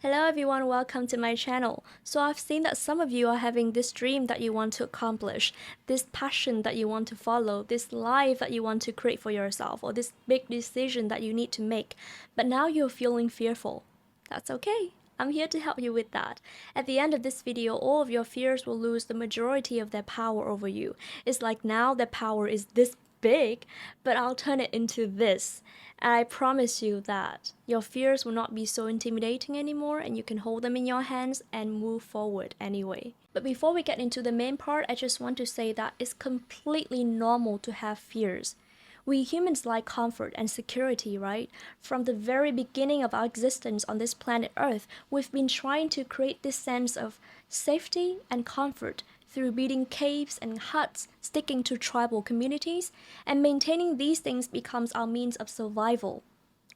Hello everyone, welcome to my channel. So I've seen that some of you are having this dream that you want to accomplish, this passion that you want to follow, this life that you want to create for yourself, or this big decision that you need to make. But now you're feeling fearful. That's okay. I'm here to help you with that. At the end of this video, all of your fears will lose the majority of their power over you. It's like now their power is this big, but I'll turn it into this. And I promise you that your fears will not be so intimidating anymore and you can hold them in your hands and move forward anyway. But before we get into the main part, I just want to say that it's completely normal to have fears. We humans like comfort and security, right? From the very beginning of our existence on this planet Earth, we've been trying to create this sense of safety and comfort through building caves and huts, sticking to tribal communities, and maintaining these things becomes our means of survival.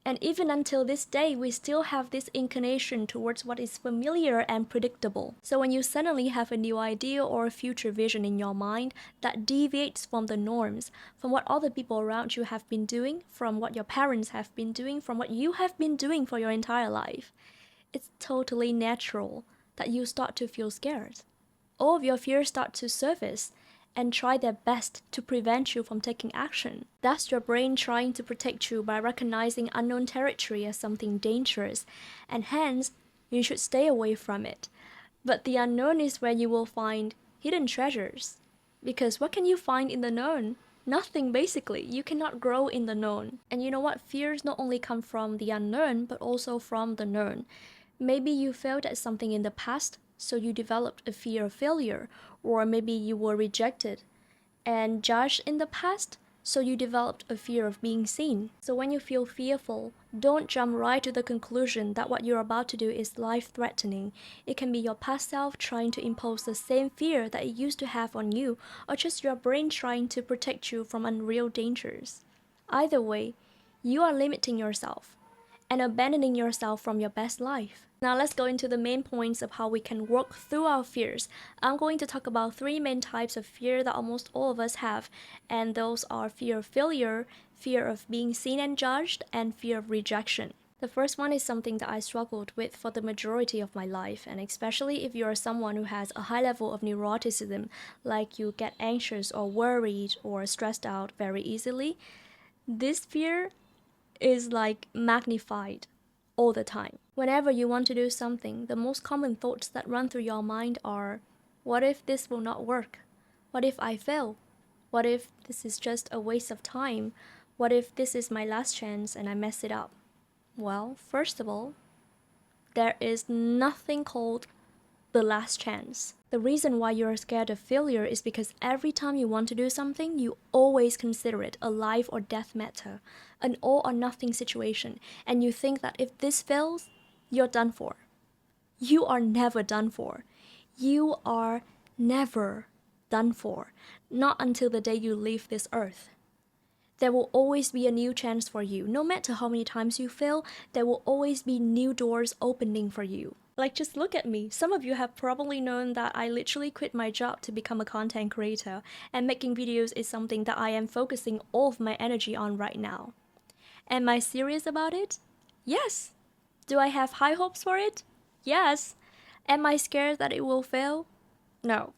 And even until this day, we still have this inclination towards what is familiar and predictable. So when you suddenly have a new idea or a future vision in your mind that deviates from the norms, from what other people around you have been doing, from what your parents have been doing, from what you have been doing for your entire life, it's totally natural that you start to feel scared. All of your fears start to surface and try their best to prevent you from taking action. That's your brain trying to protect you by recognizing unknown territory as something dangerous, and hence, you should stay away from it. But the unknown is where you will find hidden treasures. Because what can you find in the known? Nothing, basically. You cannot grow in the known. And you know what? Fears not only come from the unknown, but also from the known. Maybe you failed at something in the past, so you developed a fear of failure, or maybe you were rejected and judged in the past, so you developed a fear of being seen. So when you feel fearful, don't jump right to the conclusion that what you're about to do is life-threatening. It can be your past self trying to impose the same fear that it used to have on you, or just your brain trying to protect you from unreal dangers. Either way, you are limiting yourself and abandoning yourself from your best life. Now let's go into the main points of how we can work through our fears. I'm going to talk about three main types of fear that almost all of us have, and those are fear of failure, fear of being seen and judged, and fear of rejection. The first one is something that I struggled with for the majority of my life, and especially if you're someone who has a high level of neuroticism, like you get anxious or worried or stressed out very easily, this fear is like magnified all the time. Whenever you want to do something, the most common thoughts that run through your mind are, what if this will not work? What if I fail? What if this is just a waste of time? What if this is my last chance and I mess it up? Well, first of all, there is nothing called the last chance. The reason why you're scared of failure is because every time you want to do something, you always consider it a life or death matter, an all or nothing situation, and you think that if this fails, you're done for. You are never done for. You are never done for, not until the day you leave this earth. There will always be a new chance for you. No matter how many times you fail, there will always be new doors opening for you. Like, just look at me. Some of you have probably known that I literally quit my job to become a content creator, and making videos is something that I am focusing all of my energy on right now. Am I serious about it? Yes. Do I have high hopes for it? Yes. Am I scared that it will fail? No.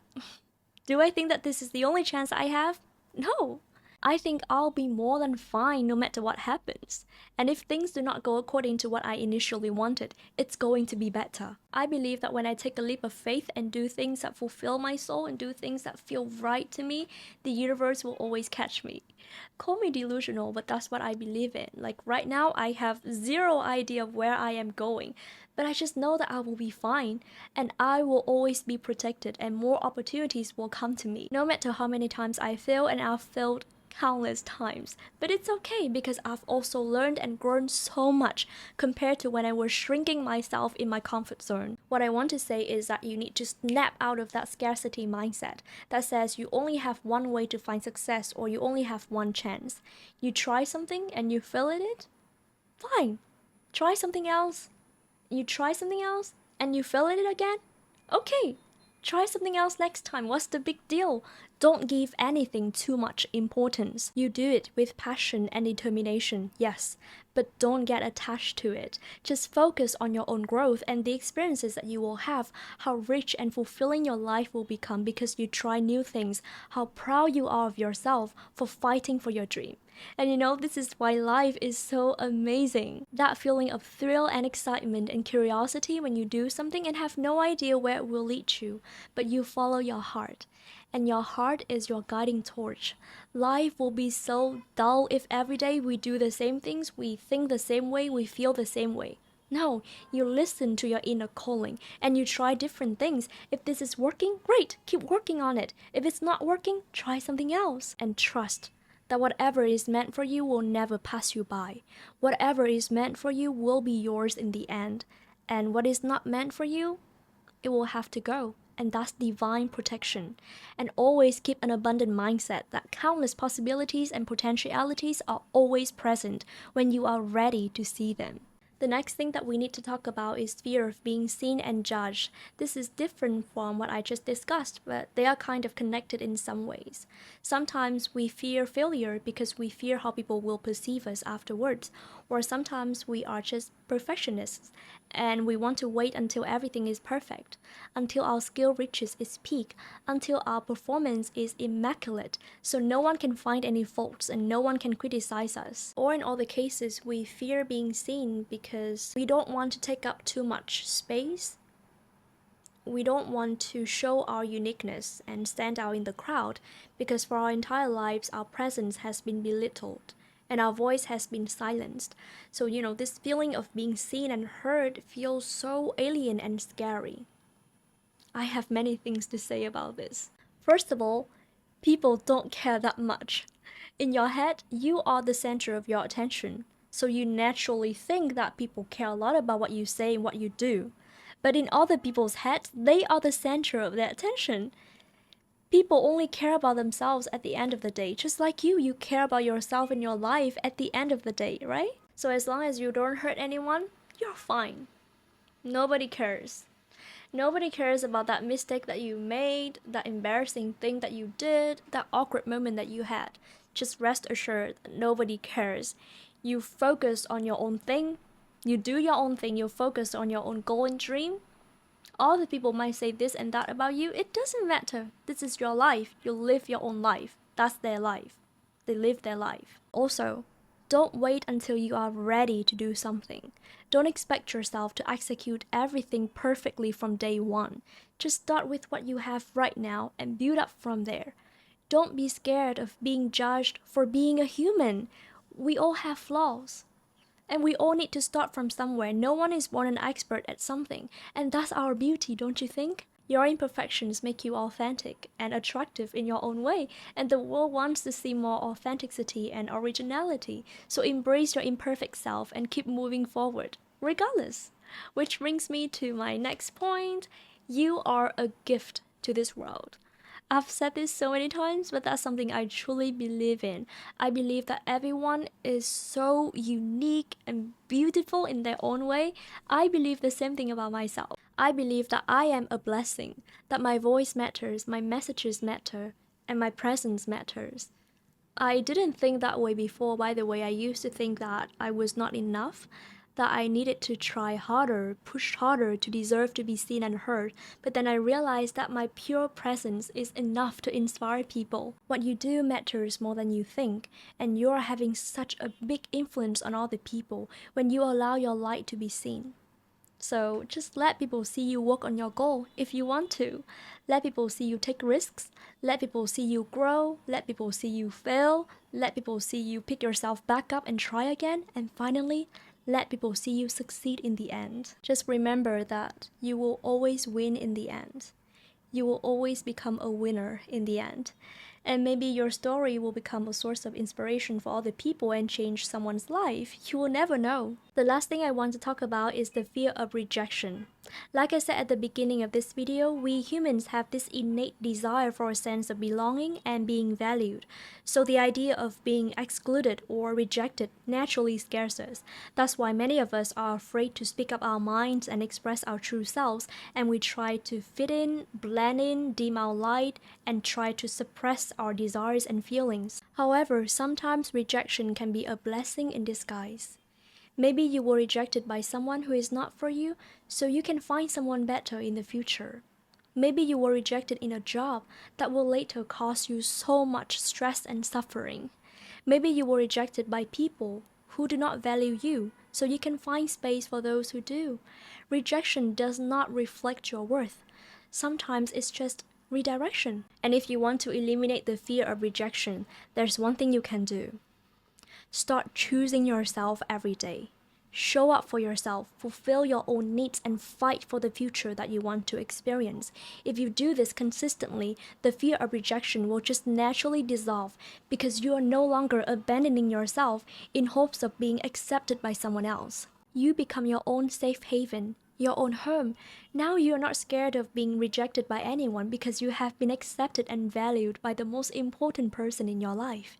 Do I think that this is the only chance I have? No. I think I'll be more than fine no matter what happens. And if things do not go according to what I initially wanted, it's going to be better. I believe that when I take a leap of faith and do things that fulfill my soul and do things that feel right to me, the universe will always catch me. Call me delusional, but that's what I believe in. Like right now, I have zero idea of where I am going, but I just know that I will be fine and I will always be protected and more opportunities will come to me. No matter how many times I fail, and I've failed countless times, but it's okay because I've also learned and grown so much compared to when I was shrinking myself in my comfort zone. What I want to say is that you need to snap out of that scarcity mindset that says you only have one way to find success or you only have one chance. You try something and you fail at it? Fine. Try something else. You try something else and you fail at it again? Okay. Try something else next time. What's the big deal? Don't give anything too much importance. You do it with passion and determination, yes, but don't get attached to it. Just focus on your own growth and the experiences that you will have, how rich and fulfilling your life will become because you try new things, how proud you are of yourself for fighting for your dream. And this is why life is so amazing. That feeling of thrill and excitement and curiosity when you do something and have no idea where it will lead you, but you follow your heart. And your heart is your guiding torch. Life will be so dull if every day we do the same things, we think the same way, we feel the same way. No, you listen to your inner calling and you try different things. If this is working, great, keep working on it. If it's not working, try something else and trust that whatever is meant for you will never pass you by. Whatever is meant for you will be yours in the end. And what is not meant for you, it will have to go. And that's divine protection. And always keep an abundant mindset that countless possibilities and potentialities are always present when you are ready to see them. The next thing that we need to talk about is fear of being seen and judged. This is different from what I just discussed, but they are kind of connected in some ways. Sometimes we fear failure because we fear how people will perceive us afterwards, or sometimes we are just perfectionists and we want to wait until everything is perfect, until our skill reaches its peak, until our performance is immaculate, so no one can find any faults and no one can criticize us. Or in all the cases, we fear being seen because we don't want to take up too much space. We don't want to show our uniqueness and stand out in the crowd because for our entire lives our presence has been belittled and our voice has been silenced. So, this feeling of being seen and heard feels so alien and scary. I have many things to say about this. First of all, people don't care that much. In your head, you are the center of your attention, so you naturally think that people care a lot about what you say and what you do. But in other people's heads, they are the center of their attention. People only care about themselves at the end of the day, just like you care about yourself and your life at the end of the day, right? So as long as you don't hurt anyone, you're fine. Nobody cares. Nobody cares about that mistake that you made, that embarrassing thing that you did, that awkward moment that you had. Just rest assured that nobody cares. You focus on your own thing, you do your own thing, you focus on your own goal and dream. All the people might say this and that about you, it doesn't matter. This is your life. You live your own life. That's their life. They live their life. Also, don't wait until you are ready to do something. Don't expect yourself to execute everything perfectly from day one. Just start with what you have right now and build up from there. Don't be scared of being judged for being a human. We all have flaws. And we all need to start from somewhere. No one is born an expert at something. And that's our beauty, don't you think? Your imperfections make you authentic and attractive in your own way. And the world wants to see more authenticity and originality. So embrace your imperfect self and keep moving forward, regardless. Which brings me to my next point. You are a gift to this world. I've said this so many times, but that's something I truly believe in. I believe that everyone is so unique and beautiful in their own way. I believe the same thing about myself. I believe that I am a blessing, that my voice matters, my messages matter, and my presence matters. I didn't think that way before, by the way. I used to think that I was not enough, that I needed to try harder, push harder to deserve to be seen and heard. But then I realized that my pure presence is enough to inspire people. What you do matters more than you think, and you're having such a big influence on other people when you allow your light to be seen. So just let people see you work on your goal if you want to. Let people see you take risks. Let people see you grow. Let people see you fail. Let people see you pick yourself back up and try again. And finally, let people see you succeed in the end. Just remember that you will always win in the end. You will always become a winner in the end. And maybe your story will become a source of inspiration for other people and change someone's life. You will never know. The last thing I want to talk about is the fear of rejection. Like I said at the beginning of this video, we humans have this innate desire for a sense of belonging and being valued. So the idea of being excluded or rejected naturally scares us. That's why many of us are afraid to speak up our minds and express our true selves, and we try to fit in, blend in, dim our light, and try to suppress our desires and feelings. However, sometimes rejection can be a blessing in disguise. Maybe you were rejected by someone who is not for you, so you can find someone better in the future. Maybe you were rejected in a job that will later cause you so much stress and suffering. Maybe you were rejected by people who do not value you, so you can find space for those who do. Rejection does not reflect your worth. Sometimes it's just redirection. And if you want to eliminate the fear of rejection, there's one thing you can do. Start choosing yourself every day. Show up for yourself, fulfill your own needs, and fight for the future that you want to experience. If you do this consistently, the fear of rejection will just naturally dissolve because you are no longer abandoning yourself in hopes of being accepted by someone else. You become your own safe haven, your own home. Now you are not scared of being rejected by anyone because you have been accepted and valued by the most important person in your life.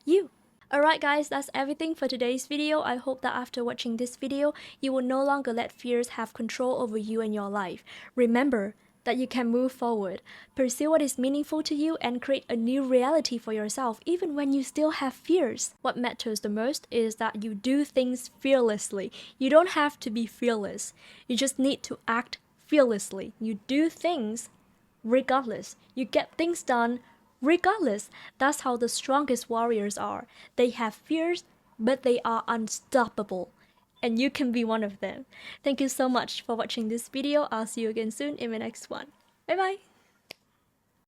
You. Alright guys, that's everything for today's video. I hope that after watching this video, you will no longer let fears have control over you and your life. Remember that you can move forward, pursue what is meaningful to you, and create a new reality for yourself even when you still have fears. What matters the most is that you do things fearlessly. You don't have to be fearless. You just need to act fearlessly. You do things regardless. You get things done regardless. That's how the strongest warriors are. They have fears, but they are unstoppable. And you can be one of them. Thank you so much for watching this video. I'll see you again soon in my next one. Bye bye.